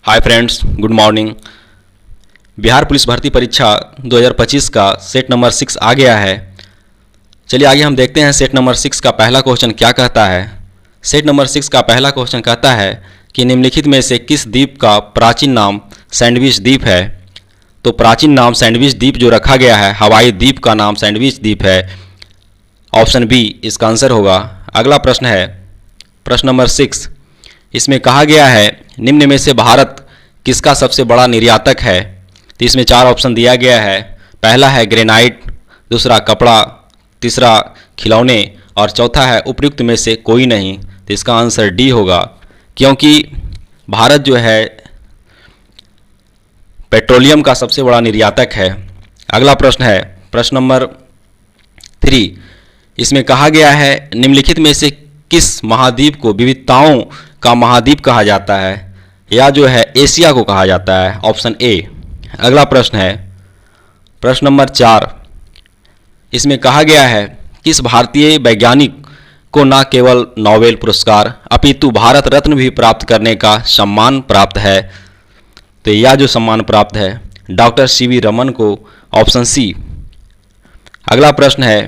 Hi friends, good morning. Bihar police भर्ती परीक्षा 2025 का सेट नंबर 6 आ गया है। चलिए आगे हम देखते हैं सेट नंबर 6 का पहला क्वेश्चन क्या कहता है। सेट नंबर 6 का पहला क्वेश्चन कहता है कि निम्नलिखित में से किस द्वीप का प्राचीन नाम सैंडविच द्वीप है। तो प्राचीन नाम सैंडविच द्वीप जो रखा गया है, हवाई द्वीप का नाम सैंडविच द्वीप है। ऑप्शन बी इसका आंसर होगा। अगला प्रश्न है प्रश्न नंबर 6। इसमें कहा गया है निम्न में से भारत किसका सबसे बड़ा निर्यातक है। तो इसमें 4 ऑप्शन दिया गया है। पहला है ग्रेनाइट, दूसरा कपड़ा, तीसरा खिलौने और चौथा है उपयुक्त में से कोई नहीं। तो इसका आंसर डी होगा, क्योंकि भारत जो है पेट्रोलियम का सबसे बड़ा निर्यातक है। अगला प्रश्न है प्रश्न नंबर 3। इसमें कहा गया है निम्नलिखित में से किस महाद्वीप को विविधताओं का महाद्वीप कहा जाता है, या जो है एशिया को कहा जाता है। Option A. अगला प्रश्न है प्रश्न नंबर 4। इसमें कहा गया है किस भारतीय वैज्ञानिक को न केवल नोबेल पुरस्कार अपितु भारत रत्न भी प्राप्त करने का सम्मान प्राप्त है। तो यह जो सम्मान प्राप्त है डॉक्टर सीवी रमन को। Option C. अगला प्रश्न है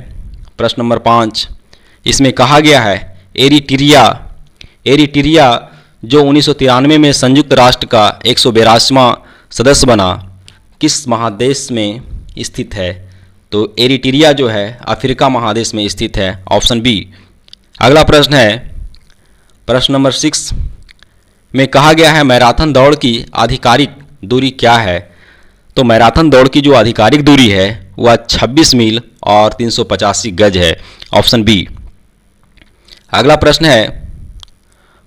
प्रश्न नंबर 5। इसमें कहा गया है एरिट्रिया जो 1993 में संयुक्त राष्ट्र का 182वां सदस्य बना, किस महादेश में स्थित है। तो एरिट्रिया जो है अफ्रीका महादेश में स्थित है। Option B. अगला प्रश्न है प्रश्न नंबर 6 में कहा गया है मैराथन दौड़ की आधिकारिक दूरी क्या है। तो मैराथन दौड़ की जो आधिकारिक दूरी है वह 26 मील और 385 गज है। Option B. अगला प्रश्न है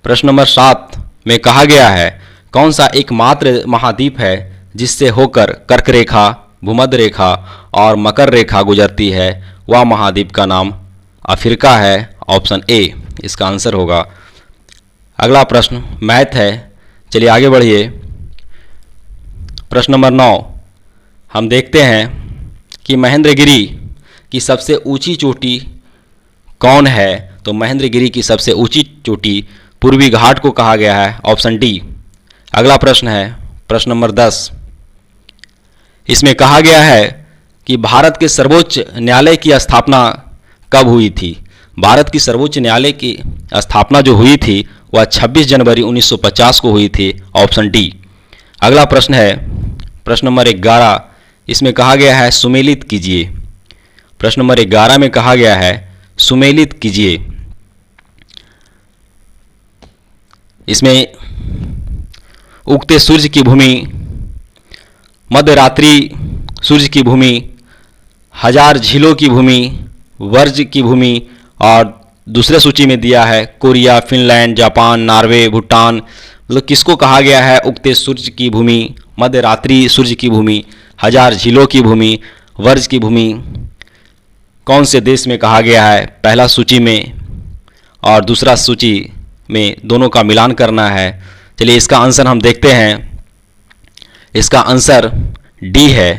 प्रश्न नंबर 7 में कहा गया है कौन सा एकमात्र महाद्वीप है जिससे होकर कर्क रेखा, भूमध्य रेखा और मकर रेखा गुजरती है। वह महाद्वीप का नाम अफ्रीका है। ऑप्शन ए इसका आंसर होगा। अगला प्रश्न मैथ है। चलिए आगे बढ़िए। प्रश्न नंबर 9 हम देखते हैं कि महेंद्रगिरी की सबसे ऊंची चोटी कौन है। तो महेंद्रगिरी की सबसे ऊंची चोटी पूर्वी घाट को कहा गया है। Option D. अगला प्रश्न है प्रश्न नंबर 10। इसमें कहा गया है कि भारत के सर्वोच्च न्यायालय की स्थापना कब हुई थी। भारत की सर्वोच्च न्यायालय की स्थापना जो हुई थी वह 26 जनवरी 1950 को हुई थी। Option D. अगला प्रश्न है प्रश्न नंबर 11। इसमें कहा गया है सुमेलित कीजिए। प्रश्न नंबर 11 में कहा गया है सुमेलित कीजिए। इसमें उगते सूर्य की भूमि, मध्यरात्रि सूर्य की भूमि, हजार झीलों की भूमि, वर्ज की भूमि और दूसरे सूची में दिया है Korea, Finland, Japan, Norway, Bhutan. मतलब किसको कहा गया है उगते सूर्य की भूमि, मध्यरात्रि सूर्य की भूमि, हजार झीलों की भूमि, वर्ज की भूमि, कौन से देश में कहा गया है। पहला सूची में और दूसरा सूची में दोनों का मिलान करना है। चलिए इसका आंसर हम देखते हैं। इसका आंसर डी है।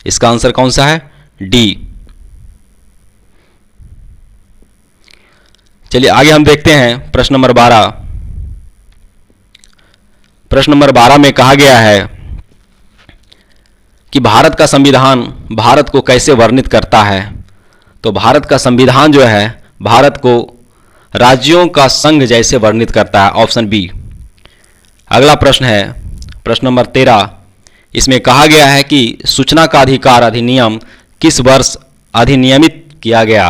इसका आंसर कौन सा है? डी। चलिए आगे हम देखते हैं प्रश्न नंबर 12। प्रश्न नंबर 12 में कहा गया है कि भारत का संविधान भारत को कैसे वर्णित करता है। तो भारत का संविधान जो है भारत को राज्यों का संघ जैसे वर्णित करता है। Option B. अगला प्रश्न है प्रश्न नंबर 13। इसमें कहा गया है कि सूचना का अधिकार अधिनियम किस वर्ष अधिनियमित किया गया।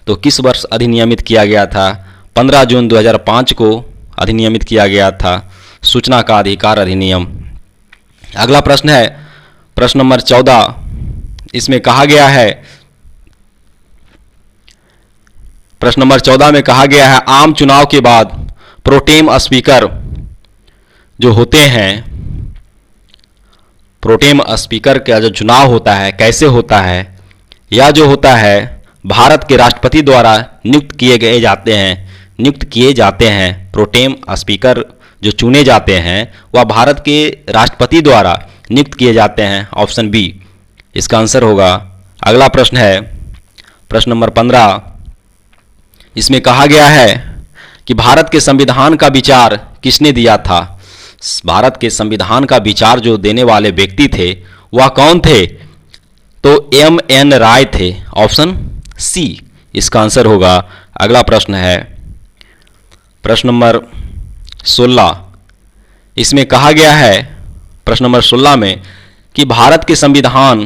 तो किस वर्ष अधिनियमित किया गया था? 15 जून 2005 को अधिनियमित किया गया था सूचना का अधिकार अधिनियम। अगला प्रश्न है प्रश्न नंबर 14। इसमें कहा गया है प्रश्न नंबर 14 में कहा गया है आम चुनाव के बाद प्रोटेम स्पीकर जो होते हैं, प्रोटेम स्पीकर का जो चुनाव होता है कैसे होता है। या जो होता है भारत के राष्ट्रपति द्वारा नियुक्त किए जाते हैं। प्रोटेम स्पीकर जो चुने जाते हैं वह भारत के राष्ट्रपति द्वारा नियुक्त किए जाते हैं। ऑप्शन बी इसका आंसर होगा। अगला प्रश्न है प्रश्न नंबर 15। इसमें कहा गया है कि भारत के संविधान का विचार किसने दिया था। भारत के संविधान का विचार जो देने वाले व्यक्ति थे वह कौन थे? तो एम.एन. राय थे। ऑप्शन सी इसका आंसर होगा। अगला प्रश्न है प्रश्न नंबर 16। इसमें कहा गया है प्रश्न नंबर 16 में कि भारत के संविधान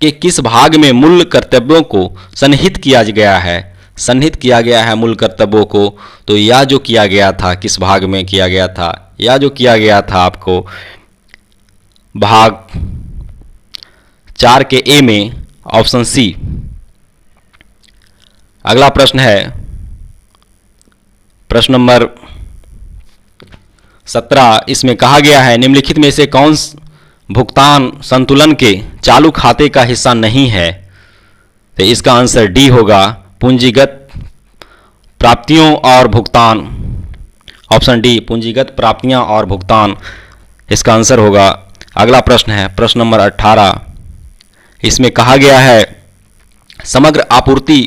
के किस भाग में मूल कर्तव्यों को सन्निहित किया गया है? सन्निहित किया गया है मूल कर्तव्यों को। तो यह जो किया गया था किस भाग में किया गया था? यह जो किया गया था आपको भाग 4 के ए में, ऑप्शन सी। अगला प्रश्न है प्रश्न नंबर 17। इसमें कहा गया है निम्नलिखित में से कौन भुगतान संतुलन के चालू खाते का हिस्सा नहीं है? तो इसका आंसर डी होगा, पूंजीगत प्राप्तियों और भुगतान। ऑप्शन डी, पूंजीगत प्राप्तियां और भुगतान इसका आंसर होगा। अगला प्रश्न है प्रश्न नंबर 18। इसमें कहा गया है समग्र आपूर्ति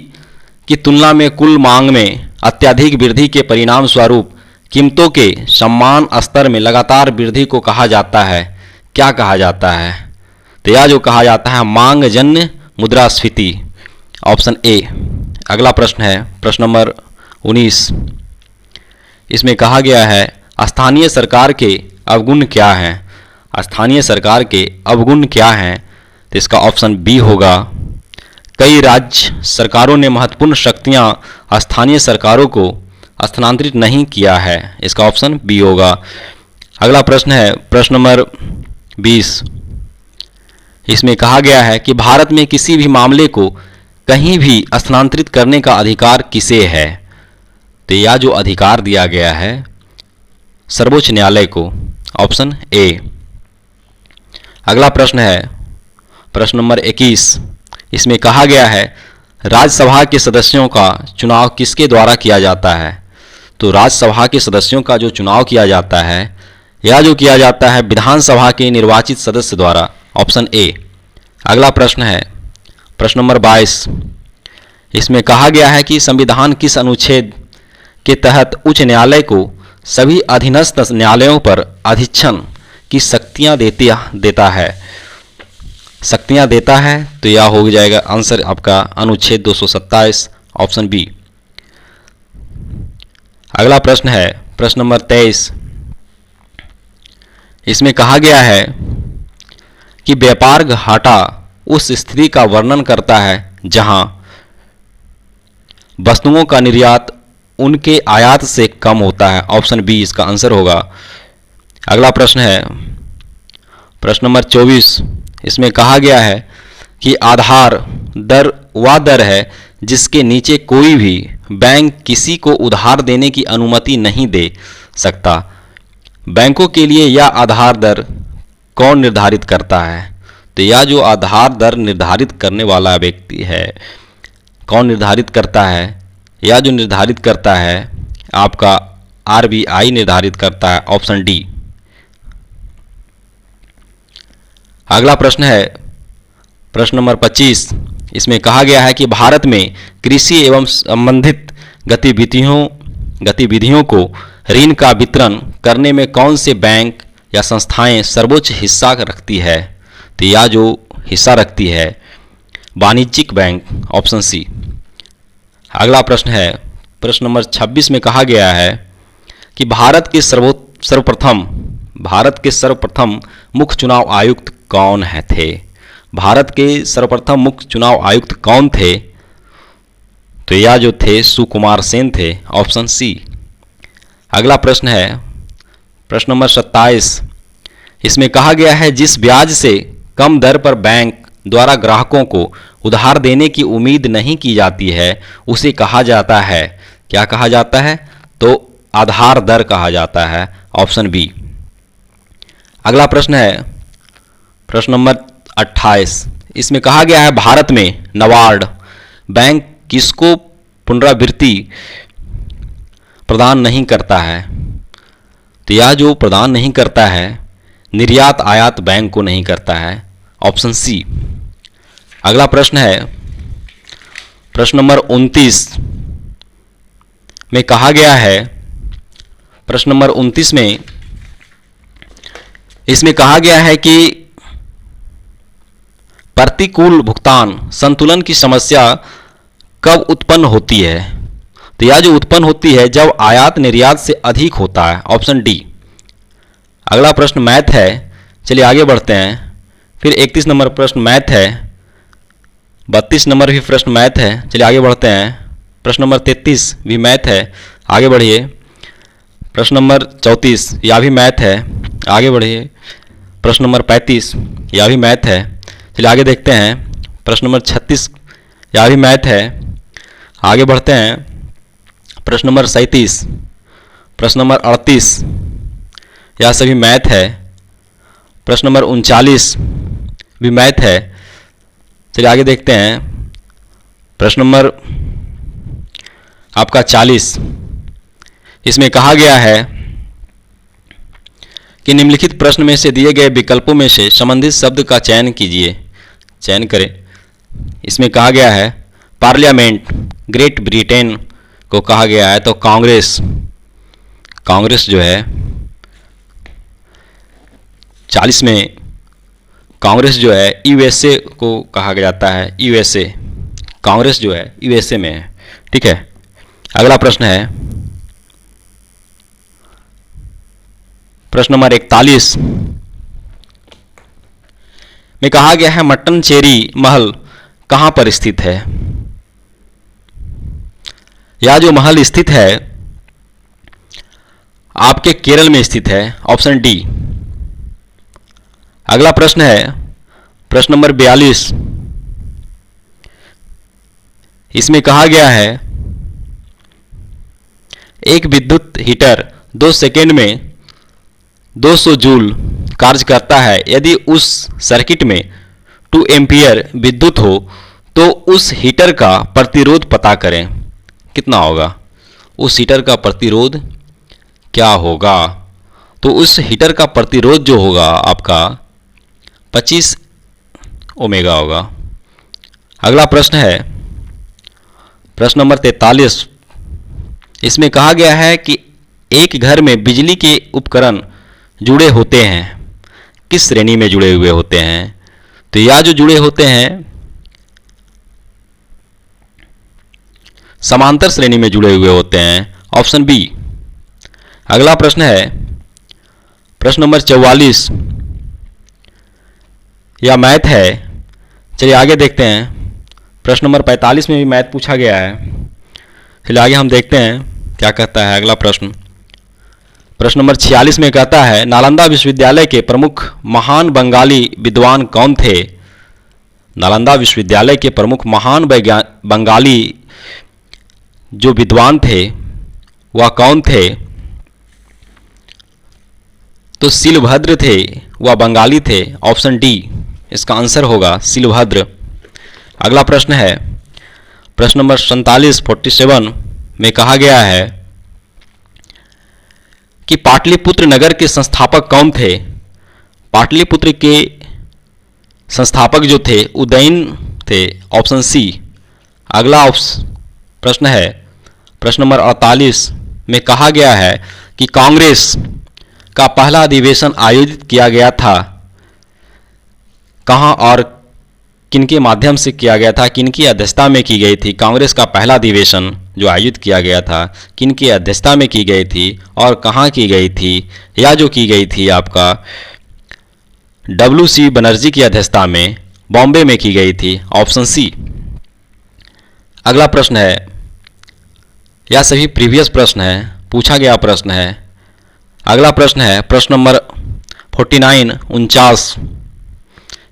की तुलना में कुल मांग में अत्यधिक वृद्धि के परिणाम स्वरूप कीमतों के समान स्तर में लगातार वृद्धि को कहा जाता है। क्या कहा जाता है? तो यह जो कहा जाता है मांगजन्य मुद्रास्फीति। Option A. अगला प्रश्न है प्रश्न नंबर 19। इसमें कहा गया है स्थानीय सरकार के अवगुण क्या हैं? स्थानीय सरकार के अवगुण क्या हैं? तो इसका ऑप्शन बी होगा, कई राज्य सरकारों ने महत्वपूर्ण शक्तियां स्थानीय सरकारों को स्थानांतरित नहीं किया है। इसका ऑप्शन बी होगा। अगला प्रश्न है प्रश्न नंबर 20। इसमें कहा गया है कि भारत में किसी भी मामले को कहीं भी स्थानांतरित करने का अधिकार किसे है? तो यह जो अधिकार दिया गया है सर्वोच्च न्यायालय को। Option A. अगला प्रश्न है प्रश्न नंबर 21। इसमें कहा गया है राज्यसभा के सदस्यों का चुनाव किसके द्वारा किया जाता है? तो राज्यसभा के सदस्यों का जो चुनाव किया जाता है यह जो किया जाता है विधानसभा के निर्वाचित सदस्य द्वारा। Option A. अगला प्रश्न है प्रश्न नंबर 22। इसमें कहा गया है कि संविधान किस अनुच्छेद के तहत उच्च न्यायालय को सभी अधीनस्थ न्यायालयों पर अधीक्षण की शक्तियां देता है? शक्तियां देता है तो यह हो जाएगा आंसर आपका अनुच्छेद 227। Option B. अगला प्रश्न है प्रश्न नंबर 23। इसमें कहा गया है कि व्यापार घाटा उस स्थिति का वर्णन करता है जहां वस्तुओं का निर्यात उनके आयात से कम होता है। ऑप्शन बी इसका आंसर होगा। अगला प्रश्न है प्रश्न नंबर 24। इसमें कहा गया है कि आधार दर वह दर है जिसके नीचे कोई भी बैंक किसी को उधार देने की अनुमति नहीं दे सकता। बैंकों के लिए यह आधार दर कौन निर्धारित करता है? तो यह जो आधार दर निर्धारित करने वाला व्यक्ति है कौन निर्धारित करता है? यह जो निर्धारित करता है आपका आरबीआई निर्धारित करता है। Option D. अगला प्रश्न है प्रश्न नंबर 25। इसमें कहा गया है कि भारत में कृषि एवं संबंधित गतिविधियों को ऋण का वितरण करने में कौन से बैंक या संस्थाएं सर्वोच्च हिस्सा रखती है? तो यह जो हिस्सा रखती है वाणिज्यिक बैंक। Option C. अगला प्रश्न है प्रश्न नंबर 26 में कहा गया है कि भारत के सर्वप्रथम मुख्य चुनाव आयुक्त कौन है थे? भारत के सर्वप्रथम मुख्य चुनाव आयुक्त कौन थे? तो यह जो थे सुकुमार सेन थे। Option C. अगला प्रश्न है प्रश्न नंबर 27। इसमें कहा गया है जिस ब्याज से कम दर पर बैंक द्वारा ग्राहकों को उधार देने की उम्मीद नहीं की जाती है उसे कहा जाता है? क्या कहा जाता है? तो आधार दर कहा जाता है। Option B. अगला प्रश्न है प्रश्न नंबर 28। इसमें कहा गया है भारत में नाबार्ड बैंक किसको पुनरावृत्ति प्रदान नहीं करता है? तो यह जो प्रदान नहीं करता है निर्यात आयात बैंक को नहीं करता है। Option C. अगला प्रश्न है प्रश्न नंबर 29 में कहा गया है प्रश्न नंबर 29 में इसमें कहा गया है कि प्रतिकूल भुगतान संतुलन की समस्या कब उत्पन्न होती है। तो यह जो उत्पन्न होती है जब आयात निर्यात से अधिक होता है, ऑप्शन डी। अगला प्रश्न मैथ है, चलिए आगे बढ़ते हैं। फिर 31 नंबर प्रश्न मैथ है, 32 नंबर भी प्रश्न मैथ है, चलिए आगे बढ़ते हैं। प्रश्न नंबर 33 भी मैथ है, आगे बढ़िए। प्रश्न नंबर 34 यह भी मैथ है, आगे बढ़िए। प्रश्न नंबर 35 यह भी मैथ है, चलिए आगे देखते हैं। प्रश्न नंबर 36 यह भी मैथ है, आगे बढ़ते हैं। प्रश्न नंबर 37, प्रश्न नंबर 38 यह सभी मैथ है। प्रश्न नंबर 39 भी मैथ है, चलिए आगे देखते हैं। प्रश्न नंबर आपका 40, इसमें कहा गया है कि निम्नलिखित प्रश्न में से दिए गए विकल्पों में से संबंधित शब्द का चयन कीजिए, चयन करें। इसमें कहा गया है पार्लियामेंट, ग्रेट ब्रिटेन को कहा गया है, तो कांग्रेस, कांग्रेस जो है 40 में कांग्रेस जो है यूएसए को कहा जाता है, यूएसए, कांग्रेस जो है यूएसए में है, ठीक है। अगला प्रश्न है प्रश्न नंबर 41 में कहा गया है मट्टनचेरी महल कहां पर स्थित है। यह जो महल स्थित है आपके केरल में स्थित है, ऑप्शन डी। अगला प्रश्न है प्रश्न नंबर 42, इसमें कहा गया है एक विद्युत हीटर 2 सेकेंड में 200 जूल कार्य करता है। यदि उस सर्किट में 2 एम्पियर विद्युत हो तो उस हीटर का प्रतिरोध पता करें, कितना होगा। उस हीटर का प्रतिरोध क्या होगा, तो उस हीटर का प्रतिरोध जो होगा आपका 25 ओमेगा होगा। अगला प्रश्न है प्रश्न नंबर 43, इसमें कहा गया है कि एक घर में बिजली के उपकरण जुड़े होते हैं, किस श्रेणी में जुड़े हुए होते हैं। तो यह जो जुड़े होते हैं समांतर श्रेणी में जुड़े हुए होते हैं, ऑप्शन बी। अगला प्रश्न है प्रश्न नंबर 44, यह मैथ है, चलिए आगे देखते हैं। प्रश्न नंबर 45 में भी मैथ पूछा गया है, चलिए आगे हम देखते हैं क्या कहता है अगला प्रश्न। प्रश्न नंबर 46 में कहता है नालंदा विश्वविद्यालय के प्रमुख महान बंगाली विद्वान कौन थे। नालंदा विश्वविद्यालय के प्रमुख महान बंगाली जो विद्वान थे वह कौन थे। तो शिलभद्र थे, वह बंगाली थे, ऑप्शन डी इसका आंसर होगा शिलभद्र। अगला प्रश्न है प्रश्न नंबर 47 में कहा गया है कि पाटलिपुत्र नगर के संस्थापक कौन थे। पाटलिपुत्र के संस्थापक जो थे उदयन थे, ऑप्शन सी। अगला प्रश्न है प्रश्न नंबर 48 में कहा गया है कि कांग्रेस का पहला अधिवेशन आयोजित किया गया था कहां और किनके माध्यम से किया गया था, किनकी अध्यक्षता में की गई थी। कांग्रेस का पहला अधिवेशन जो आयोजित किया गया था किनकी अध्यक्षता में की गई थी और कहां की गई थी। या जो की गई थी आपका WC बनर्जी की अध्यक्षता में बॉम्बे में की गई थी, ऑप्शन सी। अगला प्रश्न है, यह सभी प्रीवियस प्रश्न है, पूछा गया प्रश्न है। अगला प्रश्न है प्रश्न नंबर 49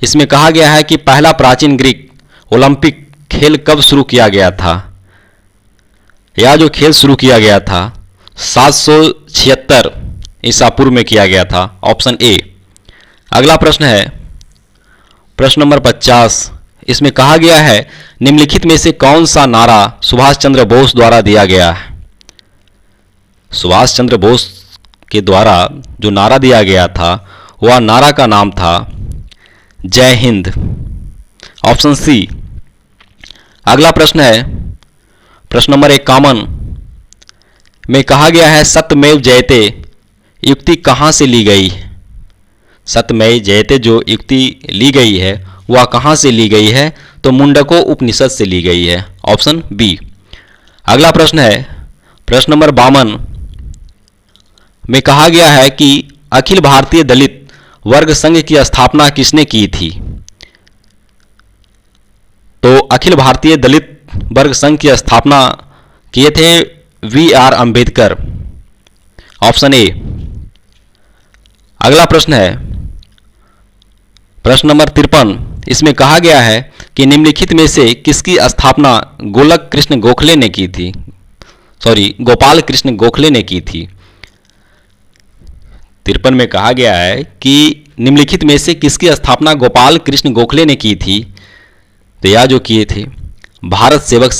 इसमें कहा गया है कि पहला प्राचीन ग्रीक ओलंपिक खेल कब शुरू किया गया था। यह जो खेल शुरू किया गया था 776 ईसा पूर्व में किया गया था, ऑप्शन ए। अगला प्रश्न है प्रश्न नंबर 50, इसमें कहा गया है निम्नलिखित में से कौन सा नारा सुभाष चंद्र बोस द्वारा दिया गया है। सुभाष चंद्र बोस के द्वारा जो नारा दिया गया था वह नारा का नाम था जय हिंद, ऑप्शन सी। अगला प्रश्न है प्रश्न नंबर 51 में कहा गया है सत्यमेव जयते युक्ति कहां से ली गई। सत्यमेव जयते जो युक्ति ली गई है वह कहाँ से ली गई है? तो मुंडको उपनिषद से ली गई है, ऑप्शन बी। अगला प्रश्न है प्रश्न नंबर 52 में कहा गया है कि अखिल भारतीय दलित वर्ग संघ की स्थापना किसने की थी? तो अखिल भारतीय दलित वर्ग संघ की स्थापना किए थे V.R. Ambedkar, option A. अगला प्रश्न है प्रश्न नंबर 53, इसमें कहा गया है कि निम्नलिखित में से किसकी स्थापना गोपाल कृष्ण गोखले ने की थी? 53 में कहा गया है कि निम्नलिखित में से किसकी स्थापना गोपाल कृष्ण गोखले ने की थी? तो यह जो किए थे भारत सेवक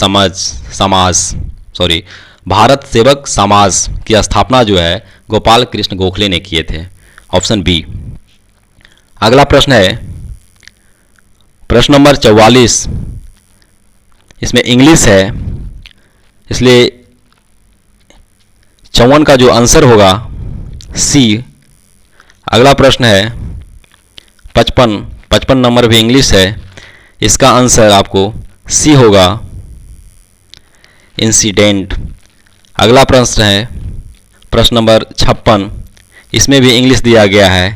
समाज की स्थापना जो है गोपाल कृष्ण गोखले ने किए थे, ऑप्शन बी। अगला प्रश्न है प्रश्न नंबर 44, इसमें इंग्लिश है, इसलिए 54 का जो आंसर होगा सी। अगला प्रश्न है 55 नंबर भी इंग्लिश है, इसका आंसर आपको सी होगा, इंसिडेंट। अगला प्रश्न है प्रश्न नंबर 56, इसमें भी इंग्लिश दिया गया है,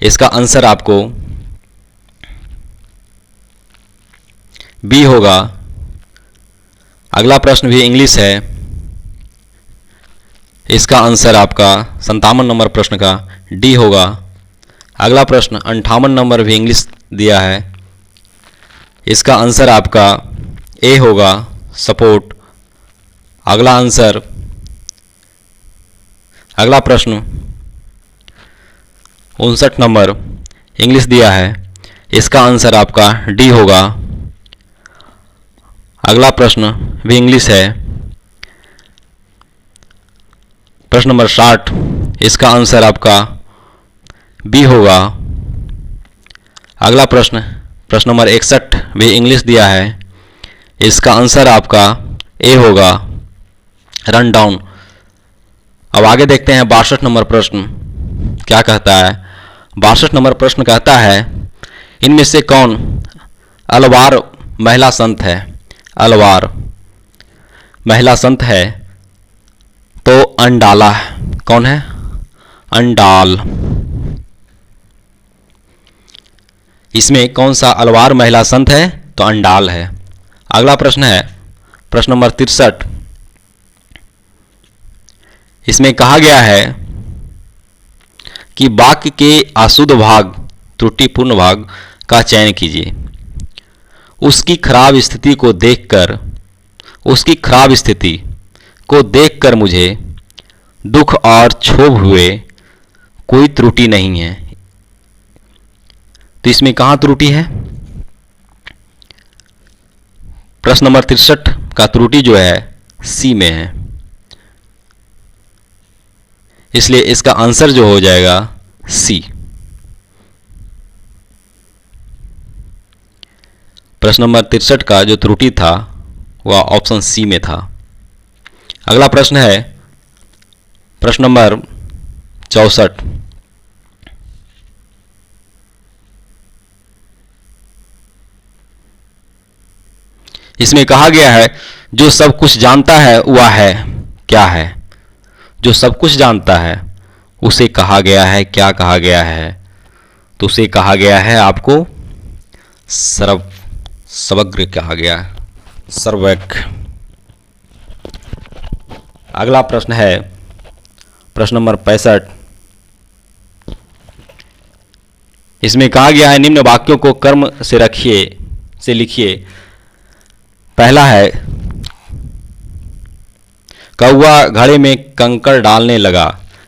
इसका आंसर आपको बी होगा। अगला प्रश्न भी इंग्लिश है, इसका आंसर आपका 57 नंबर प्रश्न का डी होगा। अगला प्रश्न 58 नंबर भी इंग्लिश दिया है, इसका आंसर आपका ए होगा, सपोर्ट। अगला प्रश्न 59 नंबर इंग्लिश दिया है, इसका आंसर आपका डी होगा। अगला प्रश्न भी इंग्लिश है, प्रश्न नंबर 60, इसका आंसर आपका बी होगा। अगला प्रश्न नंबर 61 भी इंग्लिश दिया है, इसका आंसर आपका ए होगा, रन डाउन। अब आगे देखते हैं 62 नंबर प्रश्न क्या कहता है। 62 नंबर प्रश्न कहता है इनमें से कौन अलवार महिला संत है? अलवार महिला संत है तो अंडाला। कौन है? अंडाल। इसमें कौन सा अलवार महिला संत है? तो अंडाल है। अगला प्रश्न है प्रश्न नंबर 63, इसमें कहा गया है कि वाक्य के अशुद्ध भाग त्रुटिपूर्ण भाग का चयन कीजिए। उसकी खराब स्थिति को देखकर मुझे दुख और क्षोभ हुए, कोई त्रुटि नहीं है। तो इसमें कहाँ त्रुटि है? प्रश्न नंबर 63 का त्रुटि जो है सी में है, इसलिए इसका आंसर जो हो जाएगा सी। प्रश्न नंबर 63 का जो त्रुटि था वह ऑप्शन सी में था। अगला प्रश्न है प्रश्न नंबर 64, इसमें कहा गया है जो सब कुछ जानता है वह है क्या है? जो सब कुछ जानता है उसे कहा गया है, क्या कहा गया है? तो उसे कहा गया है आपको सर्वज्ञ कहा गया है, सर्वज्ञ। अगला प्रश्न है प्रश्न नंबर 65, इसमें कहा गया है निम्न वाक्यों को क्रम से लिखिए। पहला है कौवा घड़े में कंकड़ डालने लगा,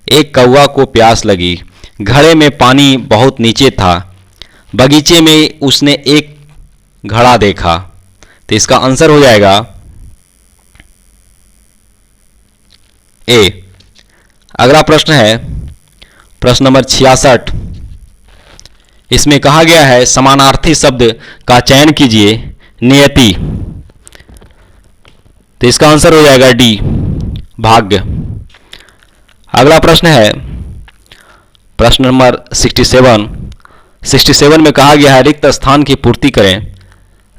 एक कौवा को प्यास लगी, घड़े में पानी बहुत नीचे था, बगीचे में उसने एक घड़ा देखा। तो इसका आंसर हो जाएगा ए। अगला प्रश्न है प्रश्न नंबर 66, इसमें कहा गया है समानार्थी शब्द का चयन कीजिए। नियति, तो इसका आंसर हो जाएगा डी, भाग्य। अगला प्रश्न है प्रश्न नंबर 67 में कहा गया है रिक्त स्थान की पूर्ति करें।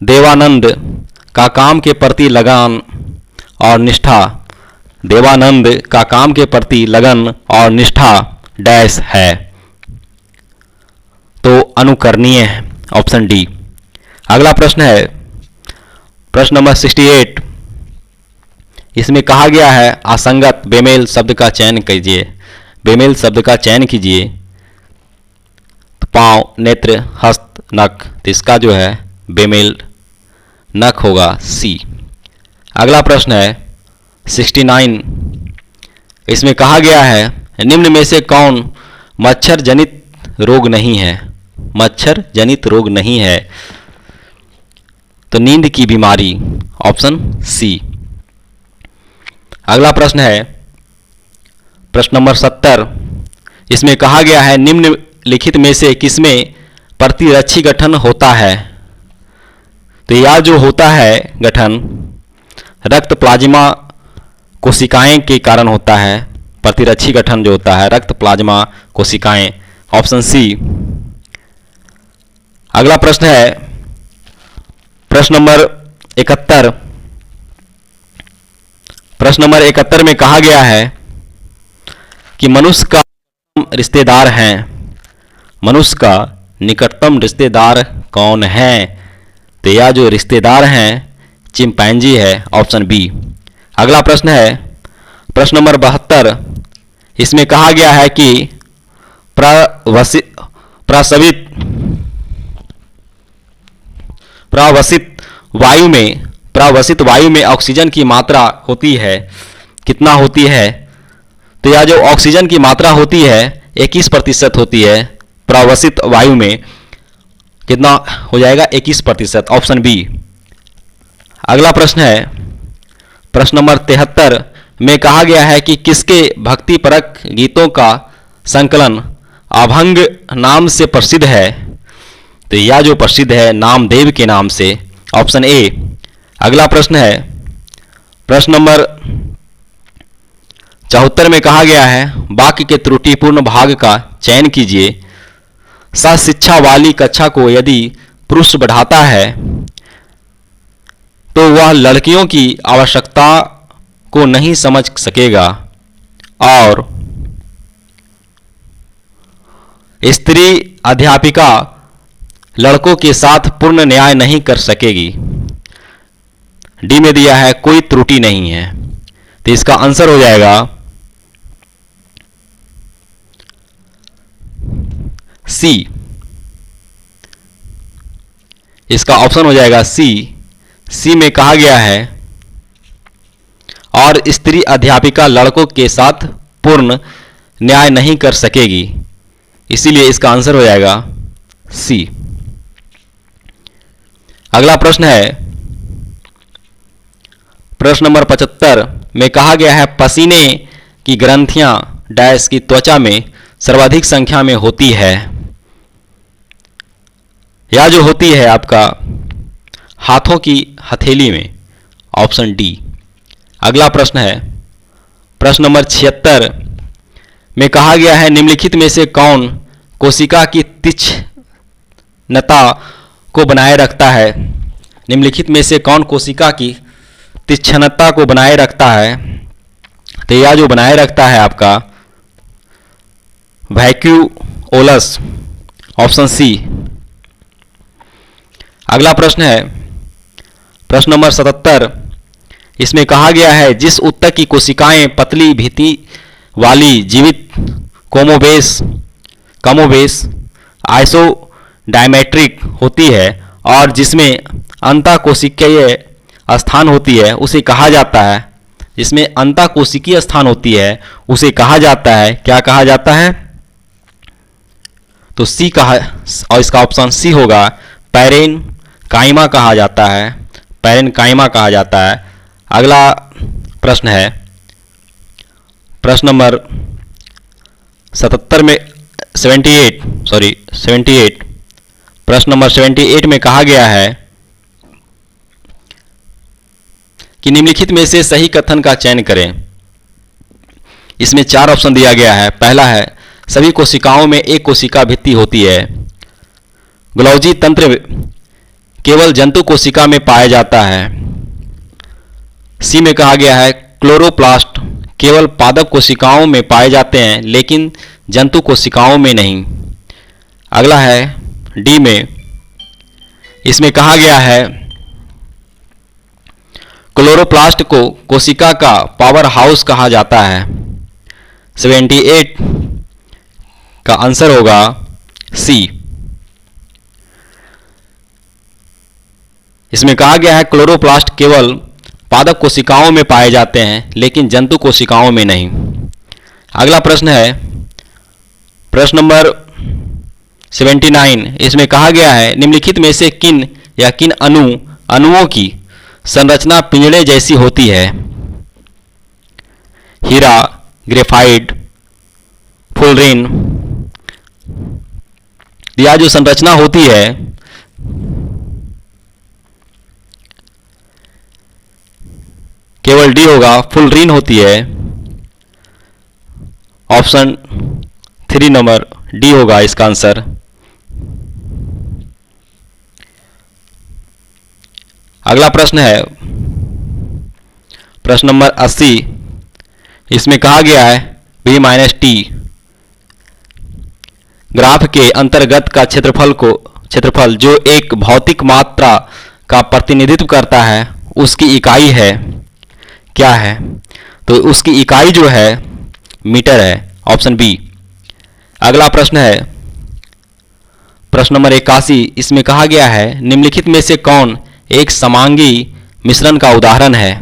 देवानंद का काम के प्रति लगन और निष्ठा, देवानंद का काम के प्रति लगन और निष्ठा डैश है, तो अनुकरणीय है, ऑप्शन डी। अगला प्रश्न है प्रश्न नंबर 68। इसमें कहा गया है असंगत बेमेल शब्द का चयन कीजिए। बेमेल शब्द का चयन कीजिए। तो पाँव, नेत्र, हस्त, नख, तो इसका जो है बेमेल नख होगा सी। अगला प्रश्न है 69। इसमें कहा गया है निम्न में से कौन मच्छर जनित रोग नहीं है। मच्छर जनित रोग नहीं है, तो नींद की बीमारी, ऑप्शन सी। अगला प्रश्न है प्रश्न नंबर 70। इसमें कहा गया है निम्नलिखित में से किसमें प्रतिरक्षी गठन होता है। तो यह जो होता है गठन रक्त प्लाज्मा कोशिकाएं के कारण होता है। प्रतिरक्षी गठन जो होता है रक्त प्लाज्मा कोशिकाएं, ऑप्शन सी। अगला प्रश्न है प्रश्न नंबर 71। प्रश्न नंबर 71 में कहा गया है कि मनुष्य का रिश्तेदार हैं। मनुष्य का निकटतम रिश्तेदार कौन है। तो यह जो रिश्तेदार हैं चिंपैंजी है, ऑप्शन बी। अगला प्रश्न है प्रश्न नंबर 72। इसमें कहा गया है कि प्रावसित वायु में ऑक्सीजन की मात्रा होती है, कितना होती है। तो यह जो ऑक्सीजन की मात्रा होती है 21% होती है। प्रावसित वायु में कितना हो जाएगा 21%, ऑप्शन बी। अगला प्रश्न है प्रश्न नंबर 73 में कहा गया है कि किसके भक्तिपरक गीतों का संकलन अभंग नाम से प्रसिद्ध है। तो यह जो प्रसिद्ध है नामदेव के नाम से, ऑप्शन ए। अगला प्रश्न है प्रश्न नंबर 74 में कहा गया है वाक्य के त्रुटिपूर्ण भाग का चयन कीजिए। शिक्षा वाली कक्षा को यदि पुरुष बढ़ाता है तो वह लड़कियों की आवश्यकता को नहीं समझ सकेगा और स्त्री अध्यापिका लड़कों के साथ पूर्ण न्याय नहीं कर सकेगी। डी में दिया है कोई त्रुटि नहीं है, तो इसका आंसर हो जाएगा सी। इसका ऑप्शन हो जाएगा सी। सी में कहा गया है और स्त्री अध्यापिका लड़कों के साथ पूर्ण न्याय नहीं कर सकेगी, इसीलिए इसका आंसर हो जाएगा सी। अगला प्रश्न है प्रश्न नंबर 75 में कहा गया है पसीने की ग्रंथियां डैश की त्वचा में सर्वाधिक संख्या में होती है। यह जो होती है आपका हाथों की हथेली में, ऑप्शन डी। अगला प्रश्न है प्रश्न नंबर 76 में कहा गया है निम्नलिखित में से कौन कोशिका की तीक्ष्णता को बनाए रखता है। निम्नलिखित में से कौन कोशिका की तीक्ष्णता को बनाए रखता है। तो यह जो बनाए रखता है आपका वैक्यूओलस, ऑप्शन सी। अगला प्रश्न है प्रश्न नंबर 77। इसमें कहा गया है जिस उत्तक की कोशिकाएं पतली भित्ति वाली जीवित कमोबेश आइसोडायमेट्रिक होती है और जिसमें अंतःकोशिकीय स्थान होती है उसे कहा जाता है। जिसमें अंतःकोशिकीय स्थान होती है उसे कहा जाता है, क्या कहा जाता है। तो सी कहा, और इसका ऑप्शन सी होगा पैरेनकाइमा कहा जाता है। पैरेनकाइमा कहा जाता है। अगला प्रश्न है प्रश्न नंबर 78 प्रश्न नंबर 78 में कहा गया है कि निम्नलिखित में से सही कथन का चयन करें। इसमें 4 ऑप्शन दिया गया है। पहला है सभी कोशिकाओं में एक कोशिका भित्ति होती है। गोल्जी तंत्र केवल जंतु कोशिका में पाया जाता है। सी में कहा गया है क्लोरोप्लास्ट केवल पादप कोशिकाओं में पाए जाते हैं लेकिन जंतु कोशिकाओं में नहीं। अगला है डी में, इसमें कहा गया है क्लोरोप्लास्ट को कोशिका का पावर हाउस कहा जाता है। 78 का आंसर होगा सी। इसमें कहा गया है क्लोरोप्लास्ट केवल पादप कोशिकाओं में पाए जाते हैं लेकिन जंतु कोशिकाओं में नहीं। अगला प्रश्न है प्रश्न नंबर 79। इसमें कहा गया है निम्नलिखित में से किन या किन अणुओं की संरचना पिंजड़े जैसी होती है। हीरा, ग्रेफाइट, फुलरिन। यह जो संरचना होती है केवल डी होगा, फुलरिन होती है। ऑप्शन 3 नंबर डी होगा इसका आंसर। अगला प्रश्न है प्रश्न नंबर 80। इसमें कहा गया है B-T ग्राफ के अंतर्गत का क्षेत्रफल जो एक भौतिक मात्रा का प्रतिनिधित्व करता है उसकी इकाई है, क्या है? तो उसकी इकाई जो है मीटर है, ऑप्शन बी। अगला प्रश्न है प्रश्न नंबर 81। इसमें कहा गया है निम्नलिखित में से कौन एक समांगी मिश्रण का उदाहरण है।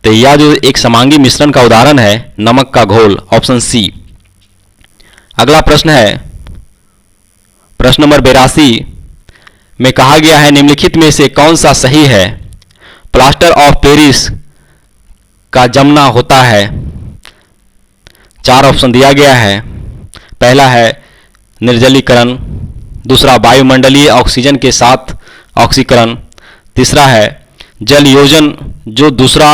तो यह जो एक समांगी मिश्रण का उदाहरण है नमक का घोल, ऑप्शन सी। अगला प्रश्न है प्रश्न नंबर 82 में कहा गया है निम्नलिखित में से कौन सा सही है। प्लास्टर ऑफ पेरिस का जमना होता है। 4 ऑप्शन दिया गया है। पहला है निर्जलीकरण, दूसरा वायुमंडलीय ऑक्सीजन के साथ ऑक्सीकरण, तीसरा है जल योजन जो दूसरा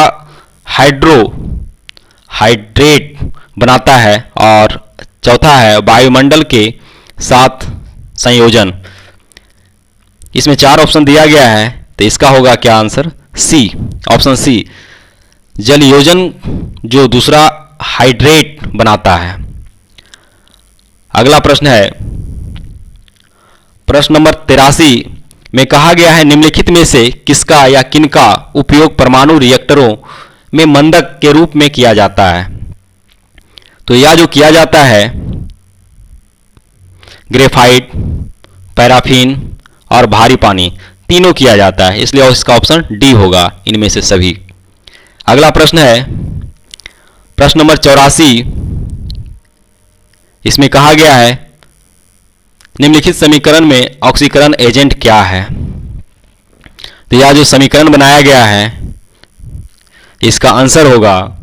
हाइड्रेट बनाता है, और चौथा है वायुमंडल के साथ संयोजन। इसमें 4 ऑप्शन दिया गया है तो इसका होगा क्या आंसर? सी, ऑप्शन सी, जल योजन जो दूसरा हाइड्रेट बनाता है। अगला प्रश्न है प्रश्न नंबर 83 में कहा गया है निम्नलिखित में से किसका या किनका उपयोग परमाणु रिएक्टरों में मंदक के रूप में किया जाता है। तो यह जो किया जाता है ग्रेफाइट, पैराफिन और भारी पानी तीनों किया जाता है, इसलिए इसका ऑप्शन डी होगा इनमें से सभी। अगला प्रश्न है प्रश्न नंबर 84। इसमें कहा गया है निम्नलिखित समीकरण में ऑक्सीकरण एजेंट क्या है। तो यह जो समीकरण बनाया गया है इसका आंसर होगा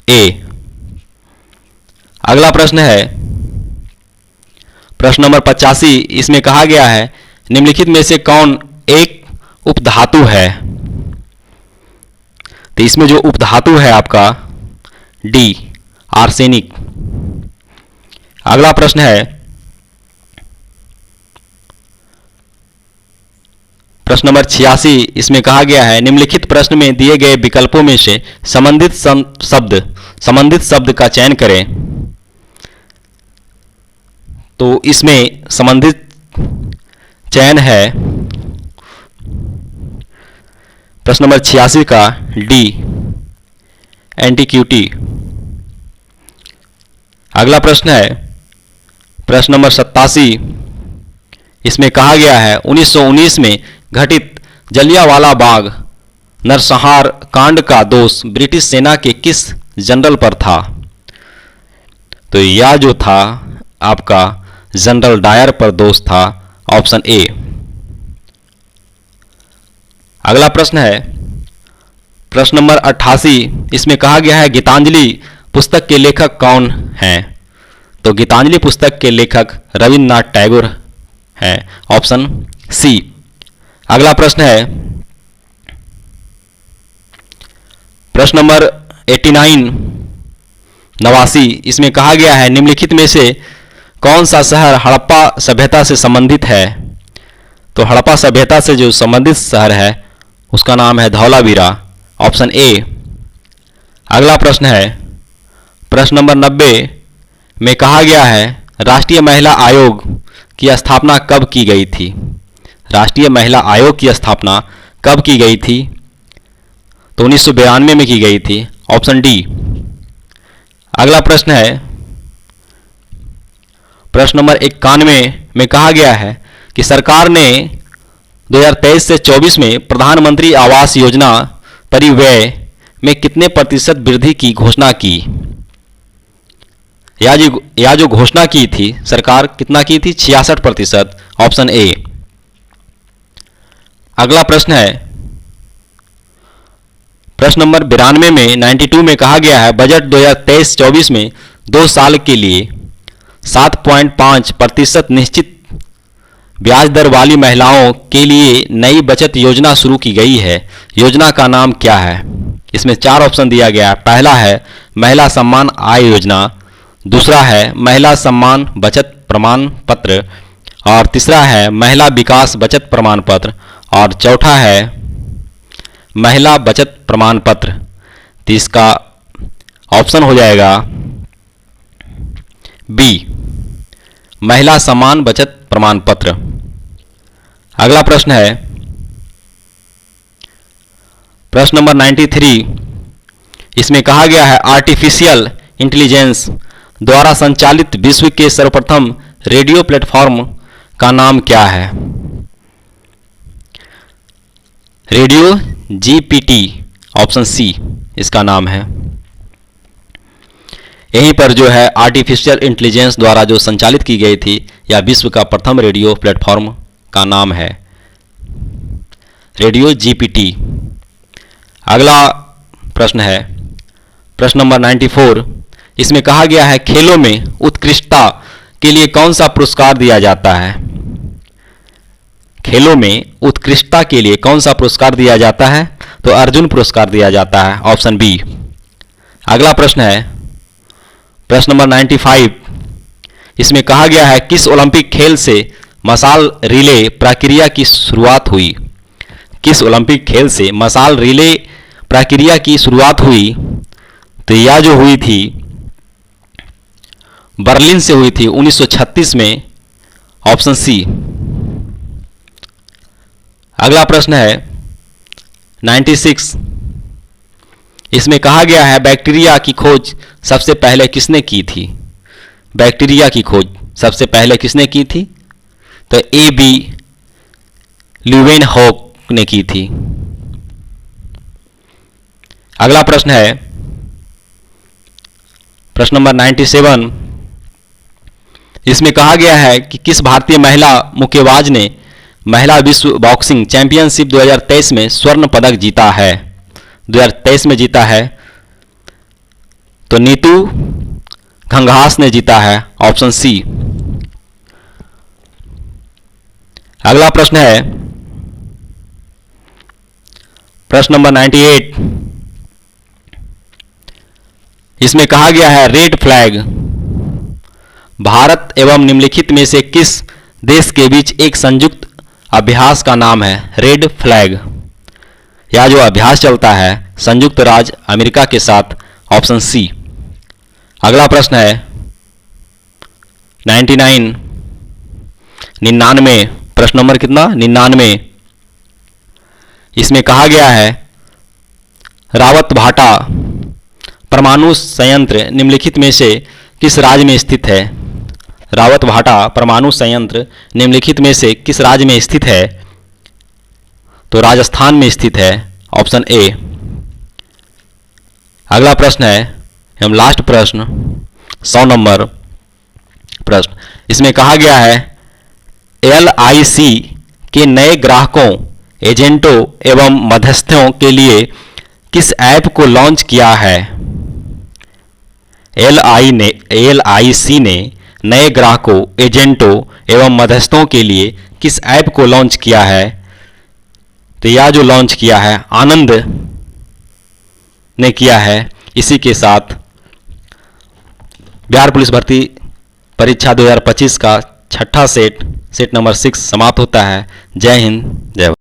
ए। अगला प्रश्न है प्रश्न नंबर 85। इसमें कहा गया है निम्नलिखित में से कौन एक उपधातु है। तो इसमें जो उपधातु है आपका डी, आर्सेनिक। अगला प्रश्न है प्रश्न नंबर 86। इसमें कहा गया है निम्नलिखित प्रश्न में दिए गए विकल्पों में से संबंधित शब्द का चयन करें। तो इसमें संबंधित चयन है प्रश्न नंबर 86 का डी, एंटीक्यूटी। अगला प्रश्न है प्रश्न नंबर 87। इसमें कहा गया है 1919 में घटित जलियांवाला बाग नरसंहार कांड का दोष ब्रिटिश सेना के किस जनरल पर था। तो यह जो था आपका जनरल डायर पर दोष था, ऑप्शन ए। अगला प्रश्न है प्रश्न नंबर 88। इसमें कहा गया है गीतांजलि पुस्तक के लेखक कौन हैं। तो गीतांजलि पुस्तक के लेखक रविन्द्रनाथ टैगोर हैं, ऑप्शन सी। अगला प्रश्न है प्रश्न नंबर 89 89 इसमें कहा गया है निम्नलिखित में से कौन सा शहर हड़प्पा सभ्यता से संबंधित है। तो हड़प्पा सभ्यता से जो संबंधित शहर है उसका नाम है धौलावीरा, ऑप्शन ए। अगला प्रश्न है प्रश्न नंबर 90 में कहा गया है राष्ट्रीय महिला आयोग की स्थापना कब की गई थी। राष्ट्रीय महिला आयोग की स्थापना कब की गई थी। तो 1992 में की गई थी, ऑप्शन डी। अगला प्रश्न है प्रश्न नंबर 91 में कहा गया है कि सरकार ने 2023 से 24 में प्रधानमंत्री आवास योजना परिव्यय में कितने प्रतिशत वृद्धि की घोषणा की। या जो घोषणा की थी सरकार कितना की थी, 66%, ऑप्शन ए। अगला प्रश्न है प्रश्न नंबर 92 में 92 में कहा गया है बजट 2023-24 में 2 साल के लिए 7.5% निश्चित ब्याज दर वाली महिलाओं के लिए नई बचत योजना शुरू की गई है। योजना का नाम क्या है। इसमें 4 ऑप्शन दिया गया है। पहला है महिला सम्मान आय योजना, दूसरा है महिला सम्मान बचत प्रमाण पत्र, और तीसरा है महिला विकास बचत प्रमाण पत्र, और चौथा है महिला बचत प्रमाण पत्र। तो इसका ऑप्शन हो जाएगा बी, महिला सम्मान बचत प्रमाण पत्र। अगला प्रश्न है प्रश्न नंबर 93। इसमें कहा गया है आर्टिफिशियल इंटेलिजेंस द्वारा संचालित विश्व के सर्वप्रथम रेडियो प्लेटफॉर्म का नाम क्या है। रेडियो जीपीटी, ऑप्शन सी इसका नाम है। यहीं पर जो है आर्टिफिशियल इंटेलिजेंस द्वारा जो संचालित की गई थी या विश्व का प्रथम रेडियो प्लेटफॉर्म का नाम है रेडियो जीपीटी। अगला प्रश्न है प्रश्न नंबर 94। इसमें कहा गया है खेलों में उत्कृष्टता के लिए कौन सा पुरस्कार दिया जाता है। खेलों में उत्कृष्टता के लिए कौन सा पुरस्कार दिया जाता है। तो अर्जुन पुरस्कार दिया जाता है, ऑप्शन बी। अगला प्रश्न है प्रश्न नंबर 95। इसमें कहा गया है किस ओलंपिक खेल से मशाल रिले प्रक्रिया की शुरुआत हुई। किस ओलंपिक खेल से मशाल रिले प्रक्रिया की शुरुआत हुई। तो यह जो हुई थी बर्लिन से हुई थी 1936 में, ऑप्शन सी। अगला प्रश्न है 96। इसमें कहा गया है बैक्टीरिया की खोज सबसे पहले किसने की थी। बैक्टीरिया की खोज सबसे पहले किसने की थी। तो ए बी ल्यूवेनहॉक ने की थी। अगला प्रश्न है प्रश्न नंबर 97। इसमें कहा गया है कि किस भारतीय महिला मुक्केबाज ने महिला विश्व बॉक्सिंग चैंपियनशिप 2023 में स्वर्ण पदक जीता है। 2023 में जीता है। तो नीतू घंघास ने जीता है, ऑप्शन सी। अगला प्रश्न है प्रश्न नंबर 98। इसमें कहा गया है रेड फ्लैग भारत एवं निम्नलिखित में से किस देश के बीच एक संयुक्त अभ्यास का नाम है। रेड फ्लैग यह जो अभ्यास चलता है संयुक्त राज्य अमेरिका के साथ, ऑप्शन सी। अगला प्रश्न है 99 99। प्रश्न नंबर कितना, 99। इसमें कहा गया है रावत भाटा परमाणु संयंत्र निम्नलिखित में से किस राज्य में स्थित है। रावत भाटा परमाणु संयंत्र निम्नलिखित में से किस राज्य में स्थित है। तो राजस्थान में स्थित है, ऑप्शन ए। अगला प्रश्न है एवं लास्ट प्रश्न 100 नंबर प्रश्न। इसमें कहा गया है LIC के नए ग्राहकों, एजेंटों एवं मध्यस्थों के लिए किस ऐप को लॉन्च किया है। LIC ने नए ग्राहकों, एजेंटों एवं मध्यस्थों के लिए किस ऐप को लॉन्च किया है। तो यह जो लॉन्च किया है आनंद ने किया है, इसी के साथ बिहार पुलिस भर्ती परीक्षा 2025 का छठा सेट नंबर 6 समाप्त होता है। जय हिंद, जय भारत।